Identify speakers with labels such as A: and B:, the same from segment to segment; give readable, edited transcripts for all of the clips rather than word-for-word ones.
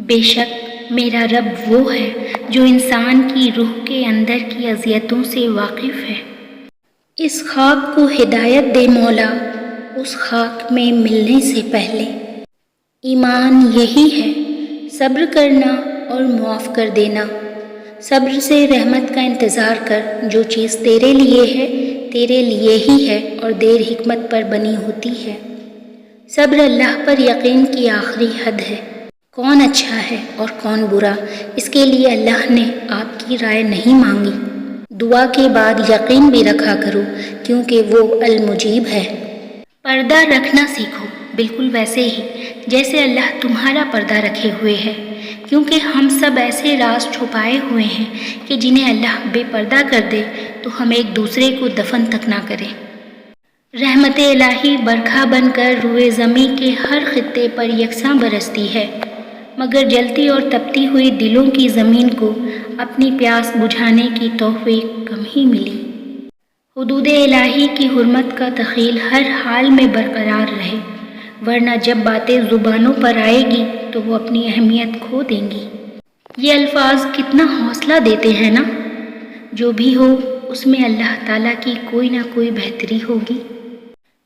A: بے شک میرا رب وہ ہے جو انسان کی روح کے اندر کی اذیتوں سے واقف ہے۔ اس خاک کو ہدایت دے مولا اس خاک میں ملنے سے پہلے۔ ایمان یہی ہے، صبر کرنا اور معاف کر دینا۔ صبر سے رحمت کا انتظار کر، جو چیز تیرے لیے ہے تیرے لیے ہی ہے اور دیر حکمت پر بنی ہوتی ہے۔ صبر اللہ پر یقین کی آخری حد ہے۔ کون اچھا ہے اور کون برا، اس کے لیے اللہ نے آپ کی رائے نہیں مانگی۔ دعا کے بعد یقین بھی رکھا کرو کیونکہ وہ المجیب ہے۔ پردہ رکھنا سیکھو، بالکل ویسے ہی جیسے اللہ تمہارا پردہ رکھے ہوئے ہے، کیونکہ ہم سب ایسے راز چھپائے ہوئے ہیں کہ جنہیں اللہ بے پردہ کر دے تو ہم ایک دوسرے کو دفن تک نہ کریں۔ رحمت الہی برکھا بن کر روئے زمیں کے ہر خطے پر یکساں برستی ہے، مگر جلتی اور تپتی ہوئی دلوں کی زمین کو اپنی پیاس بجھانے کی توفیق کم ہی ملی۔ حدود الہی کی حرمت کا تخیل ہر حال میں برقرار رہے، ورنہ جب باتیں زبانوں پر آئے گی تو وہ اپنی اہمیت کھو دیں گی۔ یہ الفاظ کتنا حوصلہ دیتے ہیں نا؟ جو بھی ہو اس میں اللہ تعالیٰ کی کوئی نہ کوئی بہتری ہوگی۔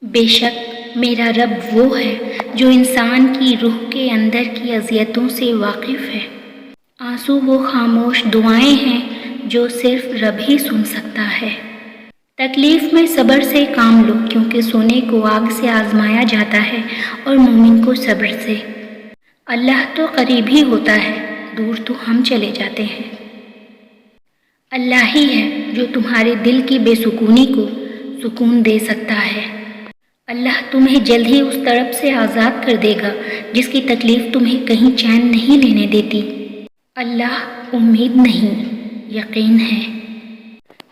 A: بے شک میرا رب وہ ہے جو انسان کی روح کے اندر کی اذیتوں سے واقف ہے۔ آنسو وہ خاموش دعائیں ہیں جو صرف رب ہی سن سکتا ہے۔ تکلیف میں صبر سے کام لو، کیونکہ سونے کو آگ سے آزمایا جاتا ہے اور مومن کو صبر سے۔ اللہ تو قریب ہی ہوتا ہے، دور تو ہم چلے جاتے ہیں۔ اللہ ہی ہے جو تمہارے دل کی بے سکونی کو سکون دے سکتا ہے۔ اللہ تمہیں جلد ہی اس تڑپ سے آزاد کر دے گا جس کی تکلیف تمہیں کہیں چین نہیں لینے دیتی۔ اللہ امید نہیں، یقین ہے۔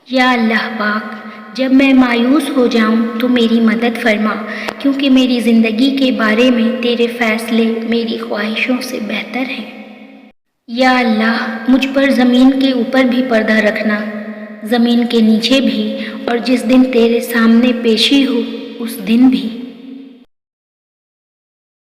A: یا اللہ پاک، جب میں مایوس ہو جاؤں تو میری مدد فرما، کیونکہ میری زندگی کے بارے میں تیرے فیصلے میری خواہشوں سے بہتر ہیں۔ یا اللہ مجھ پر زمین کے اوپر بھی پردہ رکھنا، زمین کے نیچے بھی، اور جس دن تیرے سامنے پیشی ہو اس دن بھی۔